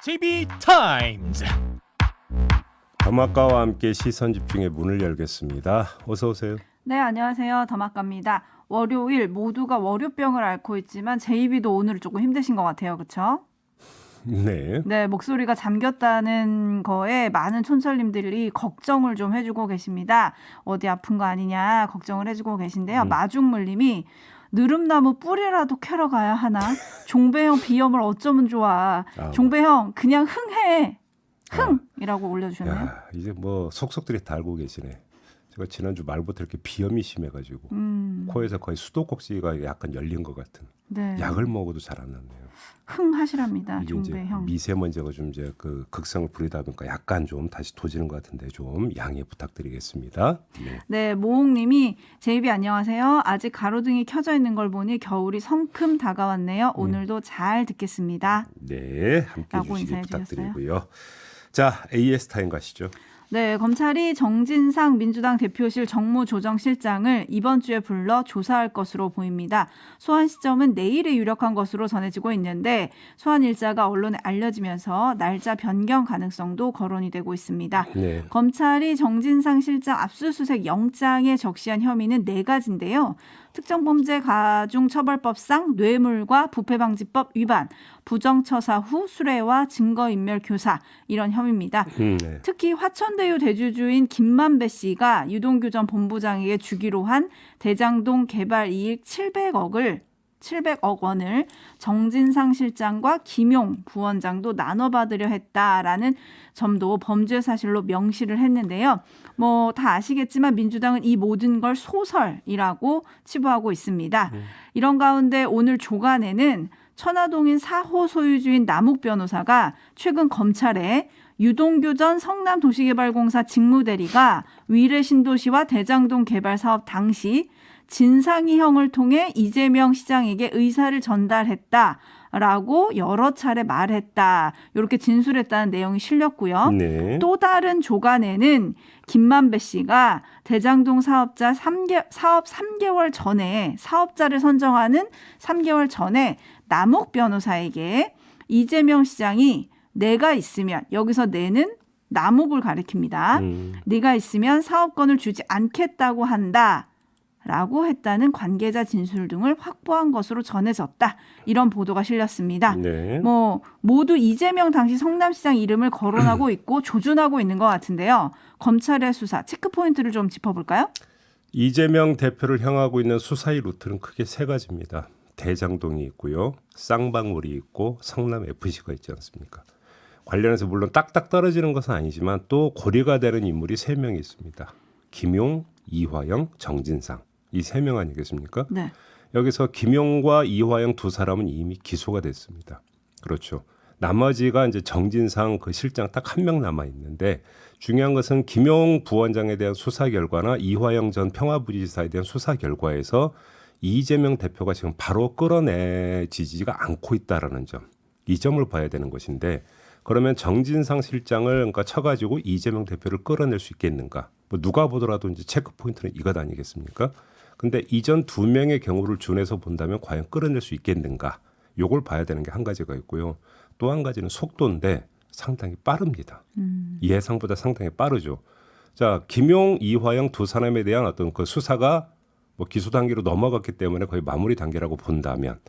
JB타임즈. 더마카와 함께 시선 집중의 문을 열겠습니다. 어서 오세요. 네, 안녕하세요. 더마카입니다. 월요일 모두가 월요병을 앓고 있지만 제이비도 오늘 조금 힘드신 것 같아요. 그렇죠? 네. 네, 목소리가 잠겼다는 거에 많은 촌철님들이 걱정을 좀 해주고 계십니다. 어디 아픈 거 아니냐 걱정을 해주고 계신데요. 마중물님이 느릅나무 뿌리라도 캐러 가야 하나? 종배형 비염을 어쩌면 좋아. 종배형 그냥 흥해. 흥이라고 올려주셨네요. 야, 이제 뭐 속속들이 다 알고 계시네. 제가 지난주 말부터 이렇게 비염이 심해가지고 코에서 거의 수도꼭지가 약간 열린 것 같은. 네. 약을 먹어도 잘 안 낫네요. 흥하시랍니다. 이게 이제 종배형. 미세먼지가 좀 이제 그 극성을 부리다 보니까 약간 좀 다시 도지는 것 같은데 좀 양해 부탁드리겠습니다. 네. 네, 모홍님이 제이비 안녕하세요. 아직 가로등이 켜져 있는 걸 보니 겨울이 성큼 다가왔네요. 오늘도 잘 듣겠습니다. 네, 함께 라고 해주시기 인사해 부탁드리고요. 자, AS 타임 가시죠. 네, 검찰이 정진상 민주당 대표실 정무조정실장을 이번 주에 불러 조사할 것으로 보입니다. 소환 시점은 내일에 유력한 것으로 전해지고 있는데 소환 일자가 언론에 알려지면서 날짜 변경 가능성도 거론이 되고 있습니다. 네. 검찰이 정진상 실장 압수수색 영장에 적시한 혐의는 4가지인데요. 특정범죄가중처벌법상 뇌물과 부패방지법 위반, 부정처사 후 수뢰와 증거인멸 교사 이런 혐의입니다. 네. 특히 화천대유 대주주인 김만배 씨가 유동규 전 본부장에게 주기로 한 대장동 개발 이익 700억 원을 정진상 실장과 김용 부원장도 나눠받으려 했다라는 점도 범죄 사실로 명시를 했는데요. 뭐 다 아시겠지만 민주당은 이 모든 걸 소설이라고 치부하고 있습니다. 이런 가운데 오늘 조간에는 천화동인 4호 소유주인 남욱 변호사가 최근 검찰에 유동규 전 성남도시개발공사 직무대리가 위례 신도시와 대장동 개발 사업 당시 진상이 형을 통해 이재명 시장에게 의사를 전달했다라고 여러 차례 말했다. 이렇게 진술했다는 내용이 실렸고요. 네. 또 다른 조간에는 김만배 씨가 대장동 사업 3개월 전에 사업자를 선정하는 3개월 전에 남욱 변호사에게 이재명 시장이 내가 있으면 여기서 내는 남욱을 가리킵니다. 내가 있으면 사업권을 주지 않겠다고 한다. 라고 했다는 관계자 진술 등을 확보한 것으로 전해졌다. 이런 보도가 실렸습니다. 네. 뭐 모두 이재명 당시 성남시장 이름을 거론하고 있고 조준하고 있는 것 같은데요. 검찰의 수사 체크포인트를 좀 짚어볼까요? 이재명 대표를 향하고 있는 수사의 루트는 크게 3가지입니다. 대장동이 있고요. 쌍방울이 있고 성남FC가 있지 않습니까? 관련해서 물론 딱딱 떨어지는 것은 아니지만 또 고리가 되는 인물이 3명이 있습니다. 김용, 이화영, 정진상. 이 3명 아니겠습니까? 네. 여기서 김용과 이화영 두 사람은 이미 기소가 됐습니다. 그렇죠. 나머지가 이제 정진상 그 실장 딱 1명 남아 있는데 중요한 것은 김용 부원장에 대한 수사 결과나 이화영 전 평화부지사에 대한 수사 결과에서 이재명 대표가 지금 바로 끌어내지지가 않고 있다라는 점. 이 점을 봐야 되는 것인데 그러면 정진상 실장을 그러니까 쳐가지고 이재명 대표를 끌어낼 수 있겠는가? 뭐 누가 보더라도 이제 체크 포인트는 이것 아니겠습니까? 근데 이전 2명의 경우를 준해서 본다면 과연 끌어낼 수 있겠는가? 요걸 봐야 되는 게 한 가지가 있고요. 또 한 가지는 속도인데 상당히 빠릅니다. 예상보다 상당히 빠르죠. 자, 김용, 이화영 두 사람에 대한 어떤 그 수사가 뭐 기소 단계로 넘어갔기 때문에 거의 마무리 단계라고 본다면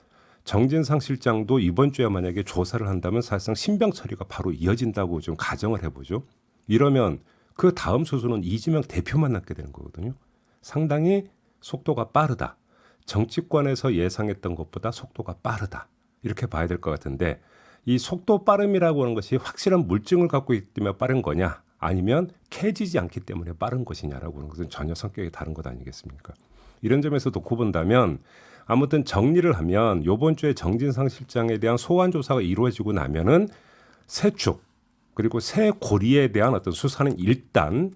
정진상 실장도 이번 주에 만약에 조사를 한다면 사실상 신병 처리가 바로 이어진다고 좀 가정을 해보죠. 이러면 그 다음 수순은 이재명 대표만 남게 되는 거거든요. 상당히 속도가 빠르다. 정치권에서 예상했던 것보다 속도가 빠르다. 이렇게 봐야 될 것 같은데 이 속도 빠름이라고 하는 것이 확실한 물증을 갖고 있기 때문에 빠른 거냐 아니면 캐지지 않기 때문에 빠른 것이냐라고 하는 것은 전혀 성격이 다른 것 아니겠습니까? 이런 점에서 놓고 본다면 아무튼 정리를 하면 이번 주에 정진상 실장에 대한 소환 조사가 이루어지고 나면은 새 축 그리고 새 고리에 대한 어떤 수사는 일단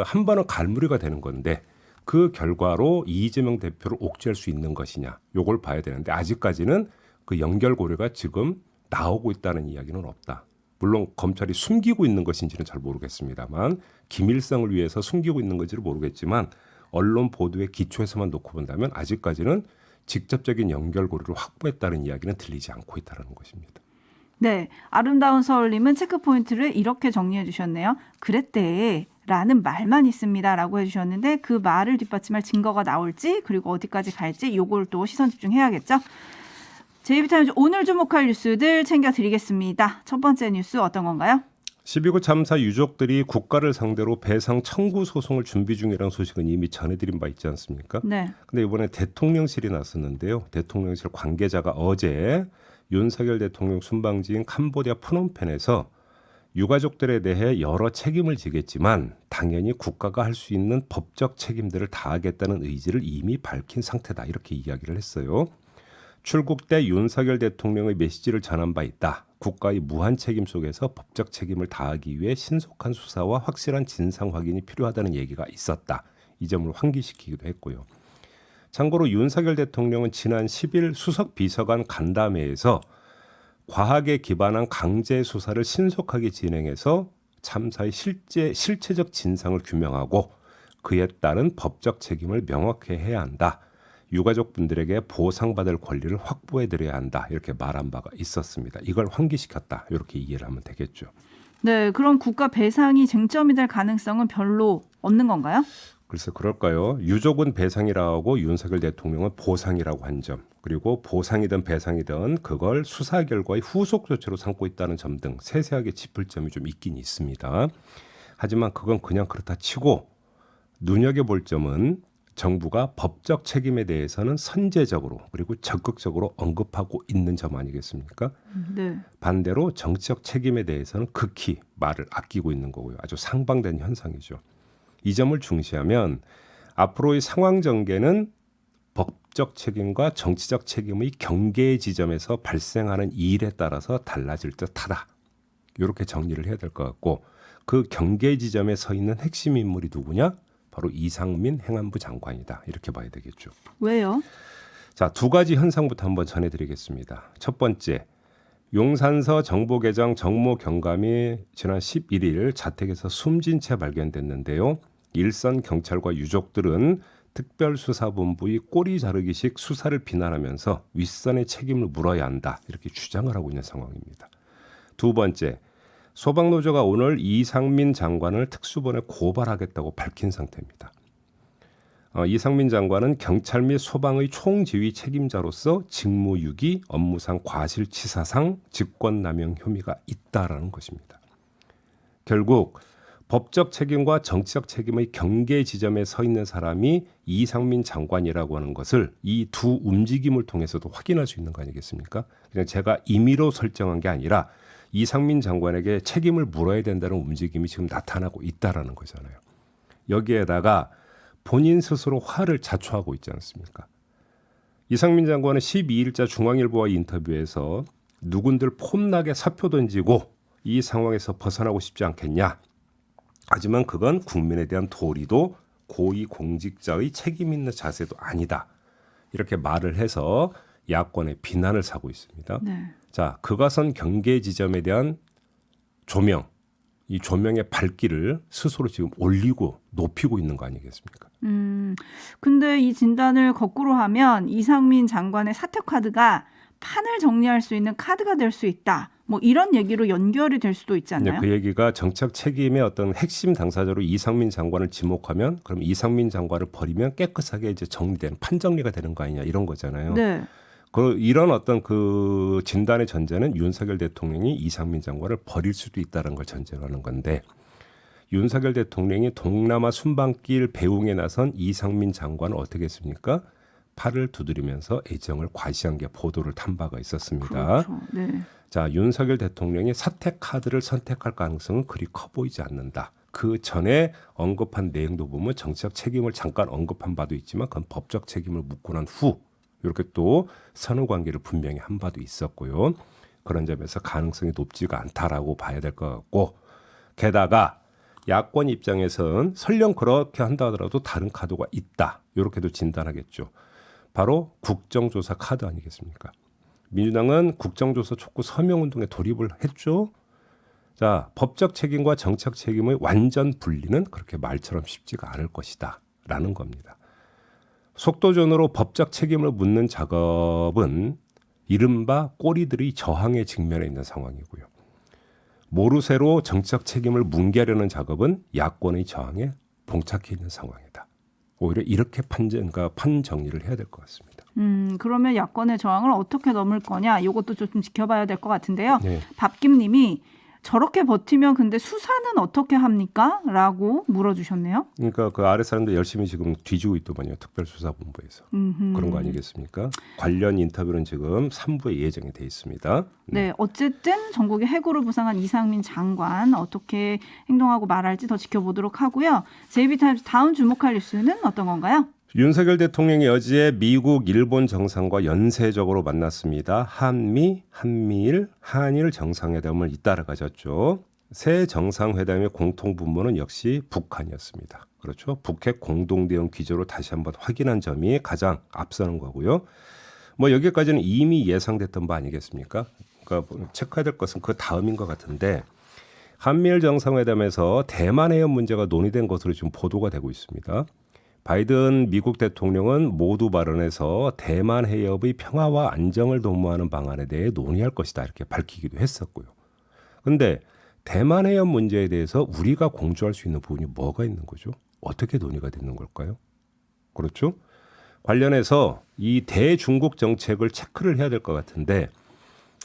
한 번은 갈무리가 되는 건데 그 결과로 이재명 대표를 옥죄할 수 있는 것이냐 요걸 봐야 되는데 아직까지는 그 연결고리가 지금 나오고 있다는 이야기는 없다. 물론 검찰이 숨기고 있는 것인지는 잘 모르겠습니다만 기밀성을 위해서 숨기고 있는 건지를 모르겠지만 언론 보도의 기초에서만 놓고 본다면 아직까지는 직접적인 연결고리를 확보했다는 이야기는 들리지 않고 있다는 것입니다. 네, 아름다운 서울님은 체크포인트를 이렇게 정리해 주셨네요. 그랬대 라는 말만 있습니다 라고 해주셨는데 그 말을 뒷받침할 증거가 나올지 그리고 어디까지 갈지 요걸 또 시선 집중해야겠죠. JB타임즈 오늘 주목할 뉴스들 챙겨드리겠습니다. 첫 번째 뉴스 어떤 건가요? 12구 참사 유족들이 국가를 상대로 배상 청구 소송을 준비 중이라는 소식은 이미 전해드린 바 있지 않습니까? 네. 근데 이번에 대통령실이 나섰는데요. 대통령실 관계자가 어제 윤석열 대통령 순방지인 캄보디아 프놈펜에서 유가족들에 대해 여러 책임을 지겠지만 당연히 국가가 할 수 있는 법적 책임들을 다하겠다는 의지를 이미 밝힌 상태다. 이렇게 이야기를 했어요. 출국 때 윤석열 대통령의 메시지를 전한 바 있다. 국가의 무한 책임 속에서 법적 책임을 다하기 위해 신속한 수사와 확실한 진상 확인이 필요하다는 얘기가 있었다. 이 점을 환기시키기도 했고요. 참고로 윤석열 대통령은 지난 10일 수석 비서관 간담회에서 과학에 기반한 강제 수사를 신속하게 진행해서 참사의 실체적 진상을 규명하고 그에 따른 법적 책임을 명확히 해야 한다. 유가족분들에게 보상받을 권리를 확보해드려야 한다. 이렇게 말한 바가 있었습니다. 이걸 환기시켰다. 이렇게 이해를 하면 되겠죠. 네, 그럼 국가 배상이 쟁점이 될 가능성은 별로 없는 건가요? 글쎄 그럴까요? 유족은 배상이라고 하고 윤석열 대통령은 보상이라고 한 점, 그리고 보상이든 배상이든 그걸 수사 결과의 후속 조치로 삼고 있다는 점 등 세세하게 짚을 점이 좀 있긴 있습니다. 하지만 그건 그냥 그렇다 치고 눈여겨볼 점은 정부가 법적 책임에 대해서는 선제적으로 그리고 적극적으로 언급하고 있는 점 아니겠습니까? 네. 반대로 정치적 책임에 대해서는 극히 말을 아끼고 있는 거고요. 아주 상반된 현상이죠. 이 점을 중시하면 앞으로의 상황 전개는 법적 책임과 정치적 책임의 경계 지점에서 발생하는 일에 따라서 달라질 듯하다. 이렇게 정리를 해야 될 것 같고 그 경계 지점에 서 있는 핵심 인물이 누구냐? 바로 이상민 행안부 장관이다. 이렇게 봐야 되겠죠. 왜요? 자, 두 가지 현상부터 한번 전해드리겠습니다. 첫 번째, 용산서 정보계장 정모 경감이 지난 11일 자택에서 숨진 채 발견됐는데요. 일선 경찰과 유족들은 특별수사본부의 꼬리 자르기식 수사를 비난하면서 윗선의 책임을 물어야 한다. 이렇게 주장을 하고 있는 상황입니다. 두 번째, 소방노조가 오늘 이상민 장관을 특수본에 고발하겠다고 밝힌 상태입니다. 이상민 장관은 경찰 및 소방의 총지휘 책임자로서 직무유기, 업무상 과실치사상, 직권남용 혐의가 있다라는 것입니다. 결국 법적 책임과 정치적 책임의 경계 지점에 서 있는 사람이 이상민 장관이라고 하는 것을 이 두 움직임을 통해서도 확인할 수 있는 거 아니겠습니까? 그냥 제가 임의로 설정한 게 아니라 이상민 장관에게 책임을 물어야 된다는 움직임이 지금 나타나고 있다라는 거잖아요. 여기에다가 본인 스스로 화를 자초하고 있지 않습니까? 이상민 장관은 12일자 중앙일보와의 인터뷰에서 누군들 폼나게 사표 던지고 이 상황에서 벗어나고 싶지 않겠냐. 하지만 그건 국민에 대한 도리도 고위공직자의 책임 있는 자세도 아니다. 이렇게 말을 해서 야권의 비난을 사고 있습니다. 네. 자, 그것은 경계 지점에 대한 조명, 이 조명의 발길을 스스로 지금 올리고 높이고 있는 거 아니겠습니까? 근데 이 진단을 거꾸로 하면 이상민 장관의 사퇴 카드가 판을 정리할 수 있는 카드가 될 수 있다. 뭐 이런 얘기로 연결이 될 수도 있지 않나요? 그 얘기가 정책 책임의 어떤 핵심 당사자로 이상민 장관을 지목하면 그럼 이상민 장관을 버리면 깨끗하게 이제 정리되는 판정리가 되는 거 아니냐 이런 거잖아요. 네. 이런 어떤 그 진단의 전제는 윤석열 대통령이 이상민 장관을 버릴 수도 있다는 걸 전제로 하는 건데 윤석열 대통령이 동남아 순방길 배웅에 나선 이상민 장관은 어떻게 했습니까? 팔을 두드리면서 애정을 과시한 게 보도를 탄 바가 있었습니다. 그렇죠. 네. 자, 윤석열 대통령이 사퇴 카드를 선택할 가능성은 그리 커 보이지 않는다. 그 전에 언급한 내용도 보면 정치적 책임을 잠깐 언급한 바도 있지만 그건 법적 책임을 묻고 난 후 이렇게 또 선후 관계를 분명히 한 바도 있었고요. 그런 점에서 가능성이 높지가 않다라고 봐야 될 것 같고 게다가 야권 입장에서는 설령 그렇게 한다 하더라도 다른 카드가 있다. 이렇게도 진단하겠죠. 바로 국정조사 카드 아니겠습니까? 민주당은 국정조사 촉구 서명운동에 돌입을 했죠. 자, 법적 책임과 정책 책임의 완전 분리는 그렇게 말처럼 쉽지가 않을 것이다. 라는 겁니다. 속도전으로 법적 책임을 묻는 작업은 이른바 꼬리들이 저항에 직면해 있는 상황이고요. 모르쇠로 정책 책임을 뭉개려는 작업은 야권의 저항에 봉착해 있는 상황이다. 오히려 이렇게 판 정리를 해야 될 것 같습니다. 그러면 야권의 저항을 어떻게 넘을 거냐? 이것도 좀 지켜봐야 될 것 같은데요. 네. 밥김님이 저렇게 버티면 근데 수사는 어떻게 합니까? 라고 물어주셨네요. 그러니까 그 아래 사람들 열심히 지금 뒤지고 있더만요. 특별수사본부에서. 그런 거 아니겠습니까? 관련 인터뷰는 지금 3부에 예정이 돼 있습니다. 네, 어쨌든 전국의 해고로 부상한 이상민 장관 어떻게 행동하고 말할지 더 지켜보도록 하고요. JB타임즈 다음 주목할 뉴스는 어떤 건가요? 윤석열 대통령이 어제 미국, 일본 정상과 연쇄적으로 만났습니다. 한미일, 한일 정상회담을 잇따라 가졌죠. 새 정상회담의 공통분모는 역시 북한이었습니다. 그렇죠. 북핵 공동대응 기조로 다시 한번 확인한 점이 가장 앞서는 거고요. 뭐 여기까지는 이미 예상됐던 바 아니겠습니까? 그러니까 체크해야 될 것은 그 다음인 것 같은데 한미일 정상회담에서 대만 해협 문제가 논의된 것으로 지금 보도가 되고 있습니다. 바이든 미국 대통령은 모두 발언에서 대만 해협의 평화와 안정을 도모하는 방안에 대해 논의할 것이다 이렇게 밝히기도 했었고요. 그런데 대만 해협 문제에 대해서 우리가 공조할 수 있는 부분이 뭐가 있는 거죠? 어떻게 논의가 되는 걸까요? 그렇죠? 관련해서 이 대중국 정책을 체크를 해야 될 것 같은데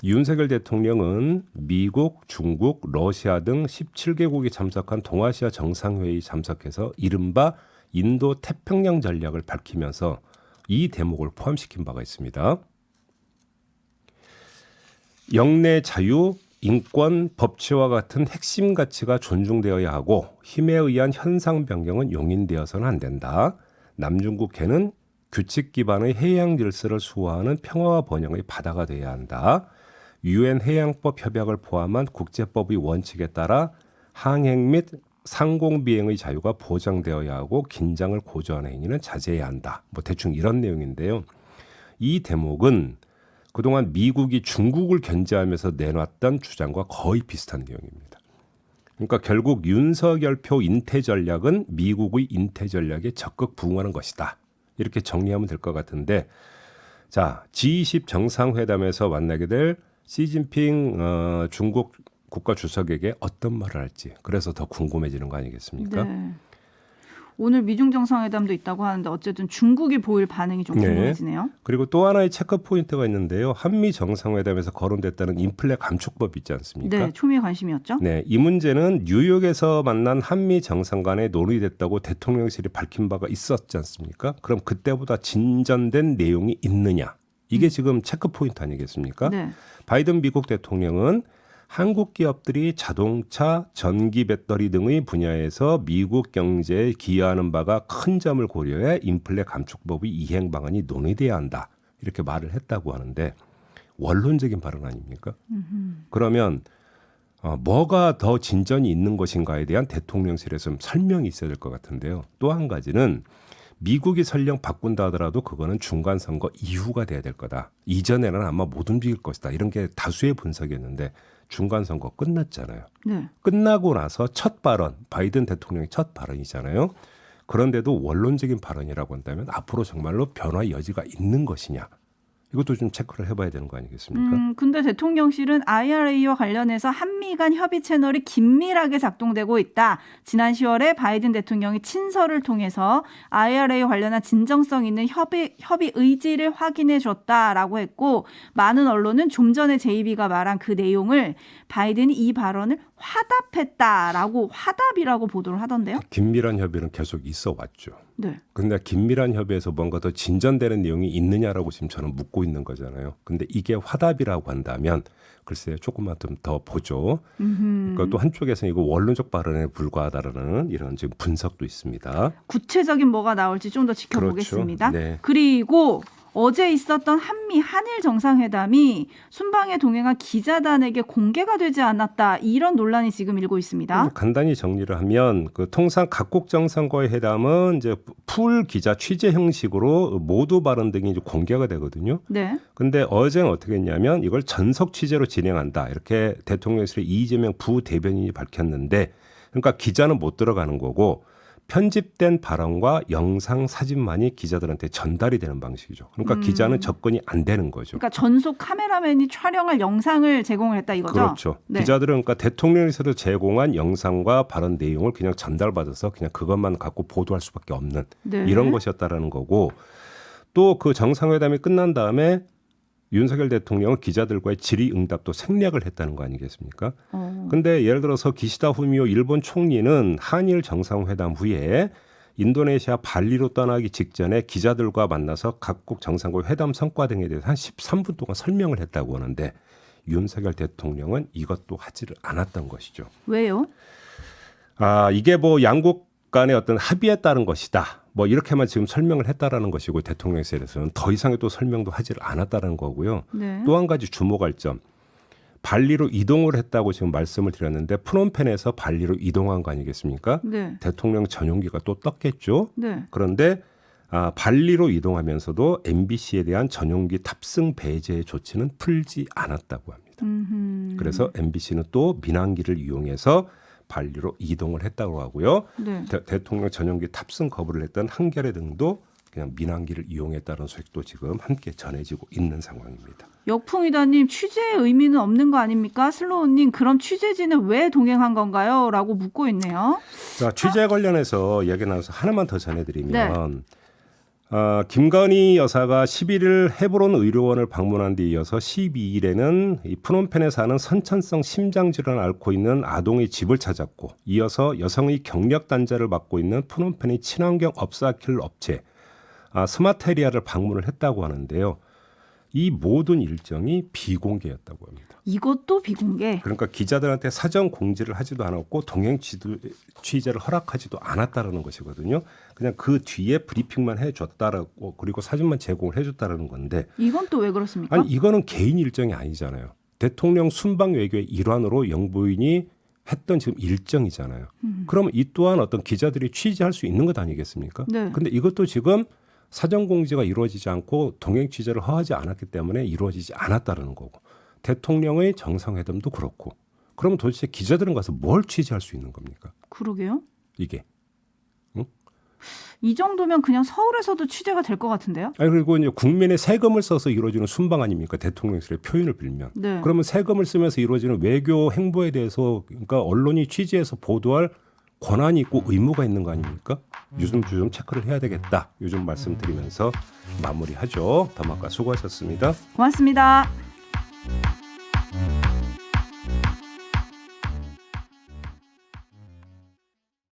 윤석열 대통령은 미국, 중국, 러시아 등 17개국이 참석한 동아시아 정상회의 참석해서 이른바 인도 태평양 전략을 밝히면서 이 대목을 포함시킨 바가 있습니다. 영내 자유, 인권, 법치와 같은 핵심 가치가 존중되어야 하고 힘에 의한 현상 변경은 용인되어서는 안 된다. 남중국해는 규칙 기반의 해양 질서를 수호하는 평화와 번영의 바다가 되어야 한다. 유엔 해양법 협약을 포함한 국제법의 원칙에 따라 항행 및 상공 비행의 자유가 보장되어야 하고 긴장을 고조하는 행위는 자제해야 한다. 뭐 대충 이런 내용인데요. 이 대목은 그동안 미국이 중국을 견제하면서 내놨던 주장과 거의 비슷한 내용입니다. 그러니까 결국 윤석열표 인태 전략은 미국의 인태 전략에 적극 부응하는 것이다. 이렇게 정리하면 될 것 같은데 자, G20 정상회담에서 만나게 될 시진핑 중국 국가 주석에게 어떤 말을 할지 그래서 더 궁금해지는 거 아니겠습니까? 네. 오늘 미중 정상회담도 있다고 하는데 어쨌든 중국이 보일 반응이 좀 궁금해지네요. 네. 그리고 또 하나의 체크 포인트가 있는데요. 한미 정상회담에서 거론됐다는 인플레 감축법 있지 않습니까? 네, 초미의 관심이었죠. 네, 이 문제는 뉴욕에서 만난 한미 정상 간에 논의됐다고 대통령실이 밝힌 바가 있었지 않습니까? 그럼 그때보다 진전된 내용이 있느냐? 이게 지금 체크 포인트 아니겠습니까? 네. 바이든 미국 대통령은 한국 기업들이 자동차, 전기 배터리 등의 분야에서 미국 경제에 기여하는 바가 큰 점을 고려해 인플레 감축법의 이행 방안이 논의돼야 한다. 이렇게 말을 했다고 하는데 원론적인 발언 아닙니까? 그러면 뭐가 더 진전이 있는 것인가에 대한 대통령실에서 좀 설명이 있어야 될 것 같은데요. 또 한 가지는 미국이 설령 바꾼다 하더라도 그거는 중간 선거 이후가 돼야 될 거다. 이전에는 아마 못 움직일 것이다. 이런 게 다수의 분석이었는데 중간 선거 끝났잖아요. 네. 끝나고 나서 첫 발언, 바이든 대통령의 첫 발언이잖아요. 그런데도 원론적인 발언이라고 한다면 앞으로 정말로 변화의 여지가 있는 것이냐. 이것도 좀 체크를 해봐야 되는 거 아니겠습니까? 근데 대통령실은 IRA와 관련해서 한미 간 협의 채널이 긴밀하게 작동되고 있다. 지난 10월에 바이든 대통령이 친서를 통해서 IRA 관련한 진정성 있는 협의 의지를 확인해 줬다라고 했고 많은 언론은 좀 전에 JB가 말한 그 내용을 바이든이 이 발언을 화답했다라고 화답이라고 보도를 하던데요. 긴밀한 협의는 계속 있어 왔죠. 네. 근데 긴밀한 협의에서 뭔가 더 진전되는 내용이 있느냐라고 지금 저는 묻고 있는 거잖아요. 근데 이게 화답이라고 한다면 글쎄요, 조금만 더 보죠. 그러니까 또 한쪽에서는 이거 원론적 발언에 불과하다라는 이런 지금 분석도 있습니다. 구체적인 뭐가 나올지 좀 더 지켜보겠습니다. 그렇죠. 네. 그리고 어제 있었던 한미 한일 정상회담이 순방에 동행한 기자단에게 공개가 되지 않았다. 이런 논란이 지금 일고 있습니다. 간단히 정리를 하면 그 통상 각국 정상과의 회담은 이제 풀 기자 취재 형식으로 모두 발언 등이 이제 공개가 되거든요. 네. 근데 어제는 어떻게 했냐면 이걸 전속 취재로 진행한다. 이렇게 대통령실의 이재명 부대변인이 밝혔는데 그러니까 기자는 못 들어가는 거고 편집된 발언과 영상, 사진만이 기자들한테 전달이 되는 방식이죠. 그러니까 기자는 접근이 안 되는 거죠. 그러니까 전속 카메라맨이 촬영할 영상을 제공을 했다 이거죠? 그렇죠. 네. 기자들은 그러니까 대통령에서도 제공한 영상과 발언 내용을 그냥 전달받아서 그냥 그것만 갖고 보도할 수밖에 없는 네. 이런 것이었다라는 거고, 또 그 정상회담이 끝난 다음에 윤석열 대통령은 기자들과의 질의응답도 생략을 했다는 거 아니겠습니까? 근데 예를 들어서 기시다 후미오 일본 총리는 한일 정상회담 후에 인도네시아 발리로 떠나기 직전에 기자들과 만나서 각국 정상과 회담 성과 등에 대해서 한 13분 동안 설명을 했다고 하는데 윤석열 대통령은 이것도 하지를 않았던 것이죠. 왜요? 이게 뭐 양국 간의 어떤 합의에 따른 것이다. 뭐 이렇게만 지금 설명을 했다라는 것이고, 대통령실에서는 더 이상의 또 설명도 하지를 않았다는 거고요. 네. 또 한 가지 주목할 점, 발리로 이동을 했다고 지금 말씀을 드렸는데 프놈펜에서 발리로 이동한 거 아니겠습니까? 네. 대통령 전용기가 또 떴겠죠. 네. 그런데 발리로 이동하면서도 MBC에 대한 전용기 탑승 배제 조치는 풀지 않았다고 합니다. 그래서 MBC는 또 민항기를 이용해서 발리로 이동을 했다고 하고요. 네. 대통령 전용기 탑승 거부를 했던 한겨레 등도 그냥 민항기를 이용했다는 소식도 지금 함께 전해지고 있는 상황입니다. 역풍이다님, 취재의 의미는 없는 거 아닙니까? 슬로우님, 그럼 취재진은 왜 동행한 건가요? 라고 묻고 있네요. 자, 취재 관련해서 이야기 나와서 하나만 더 전해드리면, 김건희 여사가 11일 헤브론 의료원을 방문한 데 이어서 12일에는 이 프놈펜에 사는 선천성 심장 질환을 앓고 있는 아동의 집을 찾았고, 이어서 여성의 경력 단절을 맡고 있는 프놈펜의 친환경 업사킬 업체 스마테리아를 방문을 했다고 하는데요. 이 모든 일정이 비공개였다고 합니다. 이것도 비공개. 그러니까 기자들한테 사전 공지를 하지도 않았고 동행 취재를 허락하지도 않았다라는 것이거든요. 그냥 그 뒤에 브리핑만 해줬다라고, 그리고 사진만 제공을 해줬다라는 건데, 이건 또 왜 그렇습니까? 아니 이거는 개인 일정이 아니잖아요. 대통령 순방 외교의 일환으로 영부인이 했던 지금 일정이잖아요. 그러면 이 또한 어떤 기자들이 취재할 수 있는 것 아니겠습니까? 네. 근데 이것도 지금 사전 공지가 이루어지지 않고 동행 취재를 허하지 않았기 때문에 이루어지지 않았다라는 거고, 대통령의 정상회담도 그렇고, 그러면 도대체 기자들은 가서 뭘 취재할 수 있는 겁니까? 그러게요. 이게. 이 정도면 그냥 서울에서도 취재가 될 것 같은데요? 그리고 이제 국민의 세금을 써서 이루어지는 순방 아닙니까? 대통령실의 표현을 빌면. 네. 그러면 세금을 쓰면서 이루어지는 외교 행보에 대해서, 그러니까 언론이 취재해서 보도할 권한이 있고 의무가 있는 거 아닙니까? 요즘 좀 체크를 해야 되겠다. 요즘 말씀드리면서 마무리하죠. 더마카 수고하셨습니다. 고맙습니다.